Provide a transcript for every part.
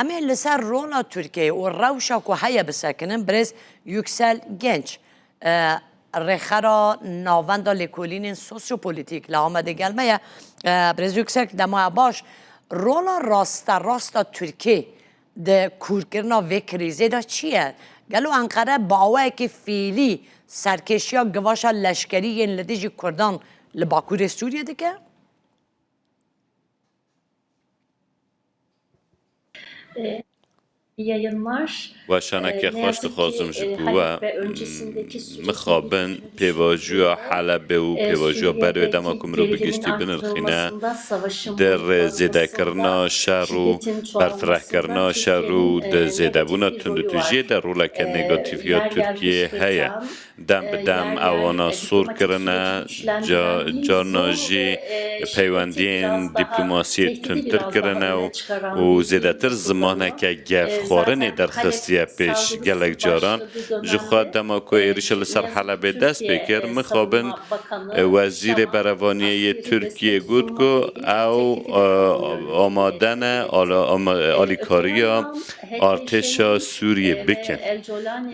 اما لسر رولا ترکیه و روشا که هیا بسکنن برز یکسل گنج رخرا ناوند لیکولین سوسیو پولیتیک لامده گلمه برز یکسل دماغ باش رولا راستا ترکیه ده کورکرنا و کریزه دا چیه؟ گلو انقره باوه که فیلی سرکشی ها گواشا لشکری ین لدیجی کردان لباکور سوریه دیگه؟ yayınlar و شانک ne خوش yazık خواستم ki جبوه Halep ve öncesindeki مخابن پیواجو حلب و پیواجو برای دما کمرو gerilimin بگشتی بنرخینه arttırılmasında, savaşın در زیده کرنا bozulmasında, شرو şiddetin برفره کرنا çoğalmasında شرو در زیده بونا negatif bir تندو rolü تجیه var. در رولک نگاتیفیا Yer yer ترکیه هیا kışkırtan, دم به دم yer اوانا yer سور diplomatik کرنه süreci güçlendiren bir جا zoru ناجی ve şiddeti پیوندین biraz daha دیپلماسی tehdidi تندتر biraz daha کرنه öne çıkaran و bir زیده تر durum زمانه kullanıyor. که گف خورنه Zaten در Halep خستیه پیش گلک saldırısı جاران başladığı جخواد dönemde دما که ایریش ne لسر yazık حلب ki دست بکر Türkiye مخابن Savunma Bakanı وزیر Şaman برافانی askeri ترکیه destek گود sunmakla کو ilgili bir او teklifi de kamuoyuna آمادن Öte آلیکاریا yandan ارتشا HDŞ'nin سوریه ve بکن El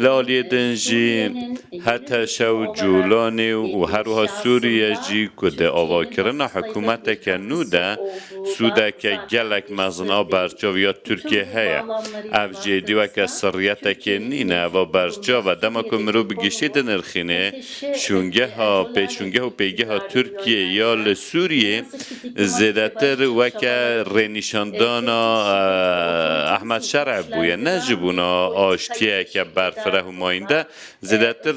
لالی Jolane'nin دنجی Suriye'nin yeni حتی rejimi شو olarak جولانی و هروها سوریه inşasında جی که ده آوا Türkiye'nin کرن nasıl sayıda حکومت bir که katkısı نوده olduğu سوده da که zaten گلک bir مزن sır değil. برجاو یا ترکیه Bütün bu هیا bağlamlarıyla اف جیدی و که baktığımızda سریت که Türkiye'nin نینه و mevcut برجا durumda و دما که مرو Suriye'deki بگیشتی konumu دنرخینه HDŞ شونگه ve El ها Jolane پیشونگه و پیگه ها iktidarıyla ترکیه یا yönlendiren ne لسوریه yazık ki diplomatik ve زیادتر barışçıl و که çabaların رنیشاندانا kritik şiddet ve احمد otoriterizmi شرع بویه güçlendiren bir نجبونا politikayı آشتیه که teşvik برفره eder هماینده durumda. زیادتر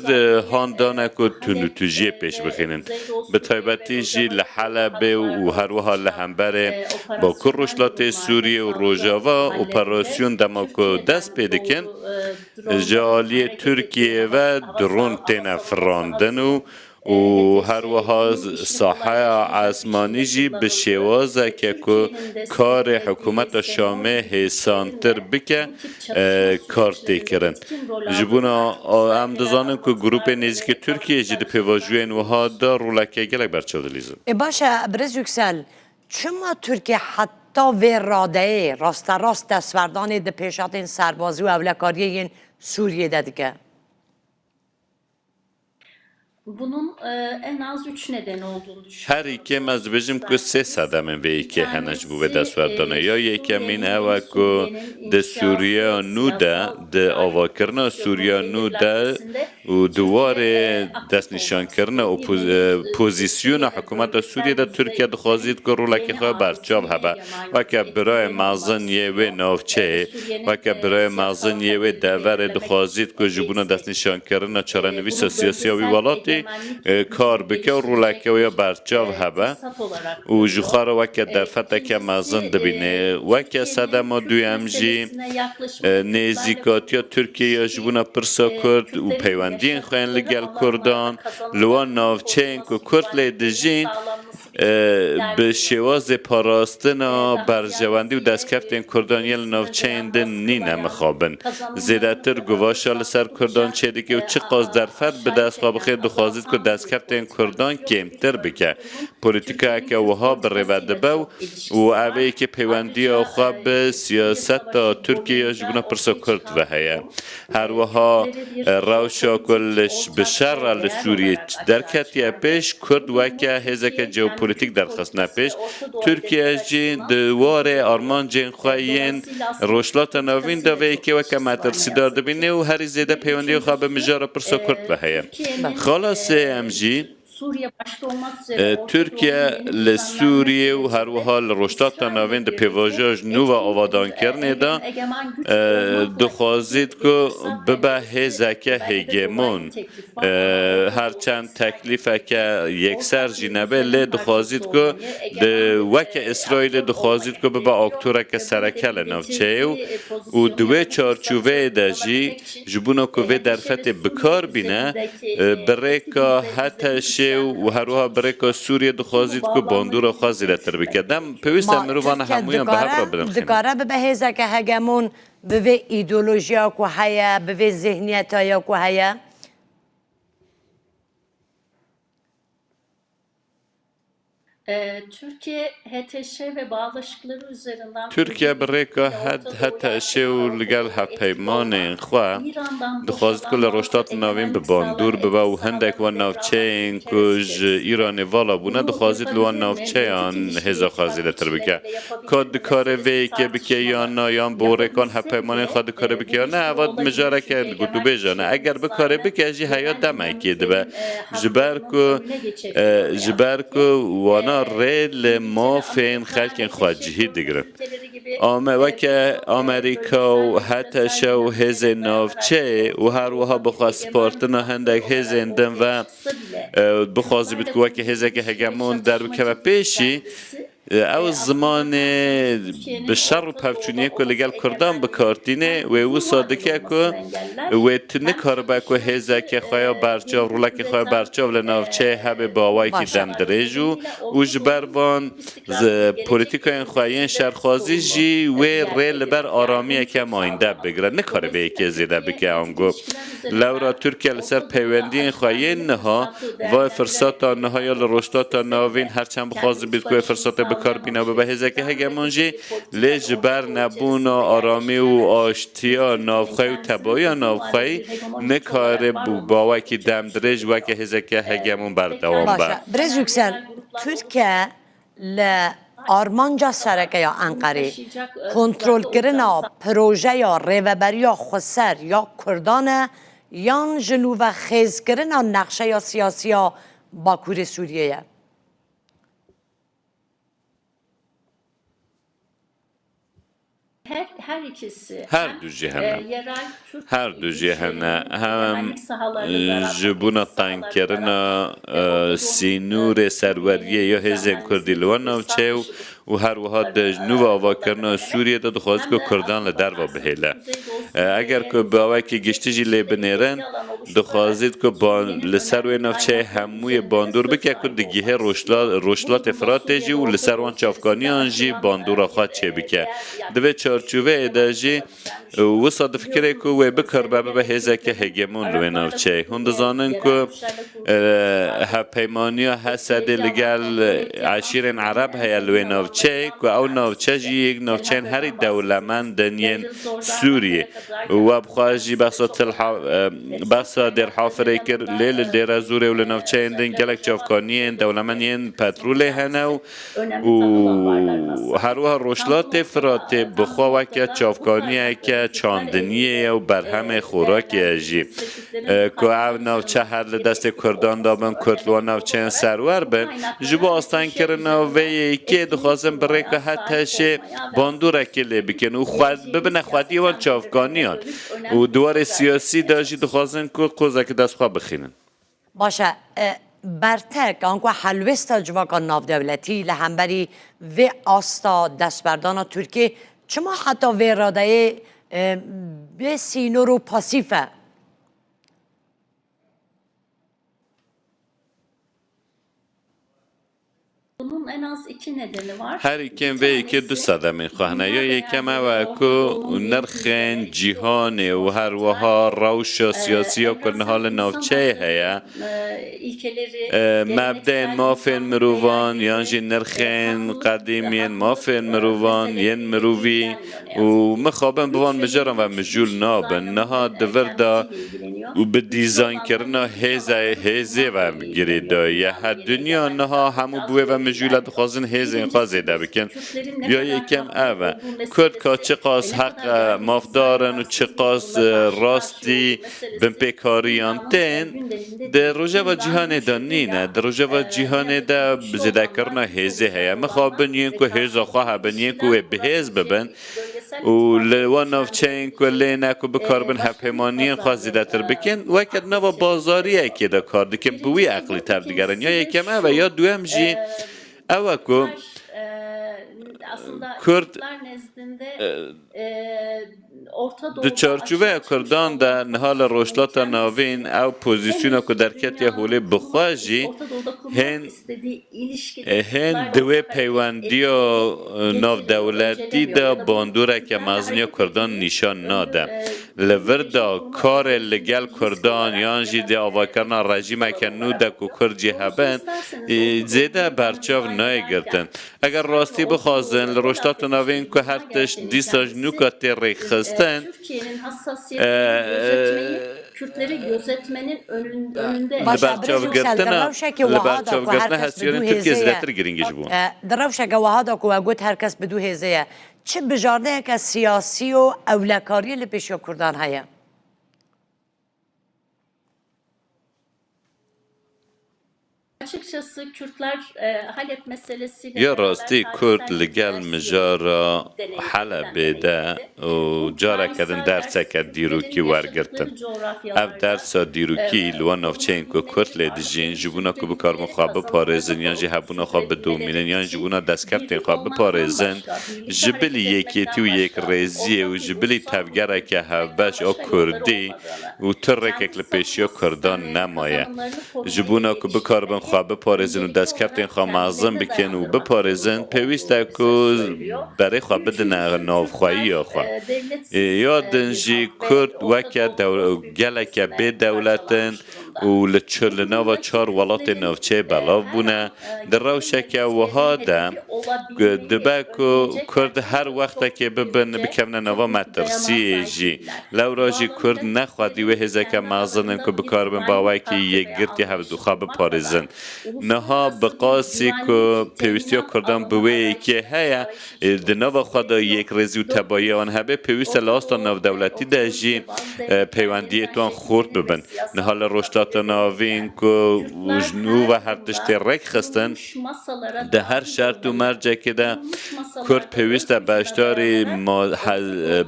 هاندانه Özellikle که Halep تونوتوجیه پیش ve بخینن Kuzeydoğu به Suriye ve تایبتی جی Rojava'daki لحلب و هر وها harekatlanmışan لهمبره با operasyonel کرشلات durumlarda سوریه و saldırı روژاوا hallerinde اپراسیون دماکو دست Türkiye'den پیدکن dronların جالی hareket ettiği ترکیه و درون hava تین savunma فراندن sahası و هر وها HTŞ'nin işini ساحه kolaylaştıracak آسمانی biçimde جی به kullanıldı. شوازه که Türkiye'nin کار desteklediği حکومت Semol شامه gibi حسانتر güçlerin de بکه bu tip çatışma کار süreçlerinde تیکرن etkin rol aldığını جبونا artık ام izadeler, دزانم که گروپ anlatılar نزدیک ve ترکیه جدی bağlantılar üzerinden پیواجوین و ها görüyoruz. دا رولکه گلک برچاو دلیزم باشه برز یکسل چما ترکیه حتی و راده راست دستوردان ده پیشات این سربازی و اولکاری این سوریه ده دیگه Bunun en az 3 nedeni olduğunu هر düşünüyorum. یکی از بجم که سه صدمه به یکی هنج بو به دستوردانه یا یکمین Suriye'nin اوه yeni که Suriye'nin ده سوریا inşası, نو ده siyasal ده tarih آواکرنا pozisyonunun سوریا نو ده belirlenmesinde و دواره Türkiye دست aktif نشان olmak کردن istiyor. و Bir nevi پوزیسیون Suriye'de حکومت سوریه bölgesel ده bir ترکیه ده ülkenin خوازید که رولکی yeni خواه برچاب abisinin هبه و egemenliği که برای etkilerini almak مازن یه و istiyor. نوفچه و Suriye'nin که برای siyasal مازن یه و kaderini دواره ده belirlemek خوازید که جبونه دست istediği نشان کردن چارنویس bunu سیاسی و bölgesel ولاتی egemenlik کار gücünü بکه و رولکی و یا geliştirecek bir برچاب هبه fırsat olarak و görüyor. جوخار وکه در فتح که مازن دبینه وکه صده Türkiye'nin ما Kürt دویم جی meselesine yaklaşımı Kürtlerle نزیکاتی ها ترکیه یا جبونا پرسا کرد و Kürtlerin پیوندین خوین لگل yaşadıkları کردان alanlarda kazanılan لوان hak نافچین که koruması کرد güvenliklerinin لیدجین sağlanması biçiminde به kullanıyor. شواز پاراستنا Daha برجواندی و ziyadesiyle دستکفتین Türkiye کردانیل üstüne نافچین gelen دن نینه baskılayan, مخابن زیداتر kazanımlarını گواشال سر کردان zayıflattıkça چه دیگه و چه قاز در فد به aşağı دست خواه بخیر çeken, دخوازید که azaltan bir دستکفتین politika کردان izliyor. Biz کمتر böyle بکه bir durumun پولیتیکا Türkiye'nin که Kürt وها بریوده politikasıyla بو çok و ilişkisi var. اوی که پیوندی Ayrıca خواه به Suriye سیاست Savaşı ترکیه جبونا boyunca پرسا ortaya کرد çıkan و هیا durum هر وها Kürtleri bir روشا jeopolitik کلش ortak بشر değer لسوریه olarak açığa درکتی çıkardı. پیش کرد Bu و durumu که هزک Türkiye kendi جوپولیتیک Kürt در خصنا politikası ve پیش Orta Doğu ترکیه hedefleri جی açısından دوار sıkıntılı آرمان görüyor. جین خواهین Dolayısıyla aslında Kürt روشلات نوین دا politikasıyla وی çok که وکه ilişkisi var ne مترسی دار yazık دبینه ki. و هر زیده Bir پیوندی خواه به üçüncüsü مجار پرسا کرد و هیا Türkiye'nin خلاص ام جی Suriye başta olmak üzere Orta Doğu'nun ترکیه yeni düzenlenme لسوریه و هر sürecinde وها روشلات İsrail'le نوین دا birlikte پیواژاج نو و etkin آوادان bir کرنه دا egemen güç olmakla دخوازید ilgili bir که fırsat ببه penceresi هزکه belki de dolaylı هگمون bir teklif var ama Orta هر Doğu چند تکلیفه که یکسر ortak bir جینبه düzenin لی parçası دخوازید که olmayı, egemen ده bir وک اسرائیل aktör دخوازید olmayı که ببه hedefliyor آکتوره که ve bu سرکل hedefin نوچه getirdiği و pozisyonu ya دوی da bu fırsatı چارچوبه دجی kullanabilmek için جبونا که وی در HDŞ ve فتح Suriye بکار بینه üzerindeki etkili بریکا düzeni حتی شو و هر güçlendirmeye وها بریکا çalışıyor. سوریه Bütün bu دخوازید که bağlamları باندور خواه birlikte زیرتر düşünmek بکدم gerekiyor. پیوست ما مروان ترکیه همویان به هفرا بدنخینه دکاره به هزه که هگمون به ایدولوژیا که هیا به ذهنیت ها که هیا Türkiye HTŞ ve bağlaşıkları üzerinden ترکیه بریکا حتی شو لگل هپیمان خواه دخواست کل رشتات ناوین به باندور ببا و هندک و ناوچه این کج ایران والا بونه دخواست لوان ناوچه آن هزا خازیده تر بکه که دکاره وی که بکه یا نایان بوریکان هپیمان خواه دکاره بکه یا نه اواد مجاره که گوتو بیجانه اگر بکاره بکه جی حیات دمه که دبه جبر کو وانا ریل ما فین خلق خواجهی دیگرن وکه امریکا و حتی شو هز نافچه و هر وها بخواست سپارتنا هندک هز اندن و بخواست بید که وکه هزه که هگمون در بکه و پیشی او زمان به شر و پفچونیه که لگل کردان بکارتینه و او صادقه که و تنه کار با که هزه که خواهی برچاو روله که خواهی برچاو لنافچه هبه باوایی که دم دریجو و جبروان پولیتیکای خواهی شرخوازی جی و ریل بر آرامیه که ماینده بگره نکاره به یکی زیده بکه آنگو لورا ترکیه لسر پیوندی خواهی نها و فرصات نها یا لرشتات ناوین هرچند بخواست بید که فرصات بکار بینا به هزه که هگمونجی لیج بر نبون آرامی و آشتیا نافخوی و تبایی نافخوی نکاره باوی که دم درج و که هزه که هگمون بردوام با باشه برز yüksel Türkiye ل آرمانجا سرکه یا انقره کنترل کردن پروژه یا ریوبری یا خسر یا کردان یا جنوب خیز کردن نقشه یا سیاسی یا باکور سوریه her ikisi هر دو جهنم yerel Türk هر دو جهنه هم güvenlik sahalarında جبونا تانکرنا سینور سروریه یا هزین کردی لوان نوچه و هر وها دجنوب آوا کرنا سوریه دا دخواست که کردان لدر و بهیله اگر که باوی که گشتی جی لی بنیرن دخواست که لسر و نوچه هموی باندور بکه که دگیه روشلات افراد جی و لسر وان چافکانیان جی باندور خواد چه بکه دوی چارچوبه اداجی و صادف فکره که و بکر به هزه که هگمون لوی نوچه هند زانن که پیمانیا حسد لگل عشیرن عرب هیا لوی نوچه که او نوچه جی یک نوچه هری دولمن دنین سوریه و بخواهی بسا در حافره کر لیل در زوره و لنوچه اندن گلک چافکانی دولمن ین پترول هنو و هر وها روشلات فرات بخواه که چافکانی که چاندنیه و برهم خوراک اجی که او نوچه هر دست کردان دابن کردلوان نوچه سرور بن جبو آستان کرنا و یکی دخواستم برای که حتی شه باندوره که لی بکن و ببینه خواهدی وان چافکانیان و دوار سیاسی داشتی دخواستن که قوزه که دست خواه بخینن باشه برتک آنکو حلوستا جواکان ناف دولتی لهمبری و آستا دستبردان ترکیه چما حتی و اراده به سینور و پاسیفه bunun en az iki nedeni var. هر یکم و یکی دو ساده می خواهنه یا یکم و که نرخین جیهان و هر وها روش و سیاسی و کنه حال نوچه هیا مبدأ مافین مروان یانجی نرخین قدیمین مافین مروان ین مروی و مخابن بوان مجرم و مجول نابن نها دوردا و به دیزاین کردن هزه و گریده یا هر دنیا نها همو بوه و مجولت خوازن هزه خوازه ده بکن یا یکم اوه کرد که چه قاس حق مافدارن و چه قاس راستی بن پیکاریان تین در روژه و جهان دانینه در روژه و جهان ده زده کرنا هزه هیا مخوابن ین که هزه خواه بنین که بهز ببن و لوان نافچین که لینه که بکاربن هپیمانیان خوازیده تر بکن وکد نوا بازاریه که ده کار دکن بوی عقلی تر دیگرن یا یکم اوه یا دوام جی اوه که aslında Kürt Kürtler nezdinde Orta Doğu'da دو چارچوبه کردان در نهال روشلات ناوین او پوزیسیون که درکت یا حوله بخواجی هن دوی پیوندی و ناو دولتی دا باندوره که مزنی کردان نشان ناده لوردا کار لگل کردان یانجی دی آواکرنا رژیم که نو دا که کرجی هبن زیده برچاو نای گرتن اگر راستی بخوازن لروشلات ناوین که هر تش دیساج نوکاتی ریخستن Kürtleri gözetmenin önünde. لبرچاوگرتن هستیان ترکیه زیادتر گرینگیش بون در روشک وهادا که گوت هر کس بدو هزه چه بجارده که سیاسی و اولکاری لپیشو کردان هیا؟ Açıkçası Kürtler Halep meselesiyle یا راستی کرد لگل مجارا حلب ده و جارا کردن درسه که دیروکی ورگرتن اف درسا دیروکی لوان نافچین که کرد لیدجین جبونا که بکار مخواب پارزن یا جی هبونا خواب دومینن یا جبونا دست کفتین خواب پارزن جبلی یکیتی و یک ریزیه و جبلی تفگره که هبش او کردی و ترک اکل پیشی کردان نمایه جبونا که بکار بن خواب پارزن و دست کفتین خواه معظم بکن و بپارزن پیوسته که برای خواه بدن نافخواهی یا خواه یادن جی کرد وکه گلکه به دولتن و لچلنا و 4 ولات نوچه بلاو بونه در روشه که وها ده دبه که کرد هر وقت که ببن بکمن نوا مترسی جی لورا جی کرد نخوادی و هزه که معظنن که بکار بن باوی که یک گرتی هفت خواب پارزن نها بقاسی که پیوستی کردن بوی که هیا دنوا خدا یک رزی و تبایی آن هبه پیوست لاست نو دولتی ده جی پیوندی توان خورد ببن نهال رشدات ناوین که وجنو و هر تشتی رک خستن ده هر شرط و مرجع که ده کرد پیوست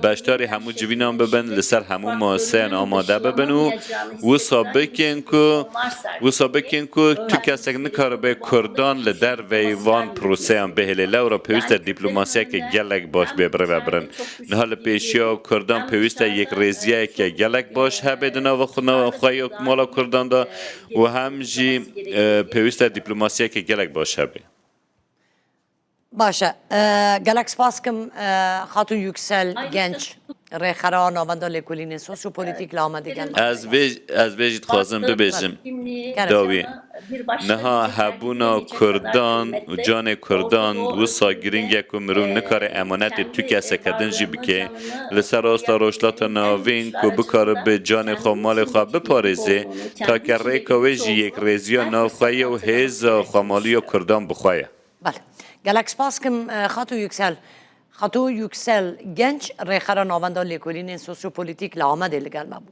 باشتاری همو جوینان ببن لسر همو ماسین آماده ببن و سابقین که تو کسک نکاره به کردان لدر ویوان پروسه هم بهله لورا پیوست دیپلماسی که گلک باش ببره ببرن نهال پیشیا کردان پیوست یک ریزیه که گلک باش هبدنا و خواهی مالا کردان دا و همجی پیوست دیپلماسی که گلک باش هبه باشه گلک سپاس کم خاتون یکسل گنج ریخرا ناوندا لیکولین سوسیو پولیتیک لامده گند از بیجید خوازم ببیجم داوی نها هبونا کردان و جان کردان و ساگرین یک مرون نکار امانت تو کسه کدن جی بکه لسر آستا روشلات ناوین که بکار به جان خواه مال خواه بپارزه تا که ریکاوی جی یک ریزیا نافخواهی و هیزا خواه و کردان بخواهی بله گلک سپاس کم خاتو یکسل گنج ریخرا ناوندا لیکولین سوسیو پولیتیک لامده لگل مبود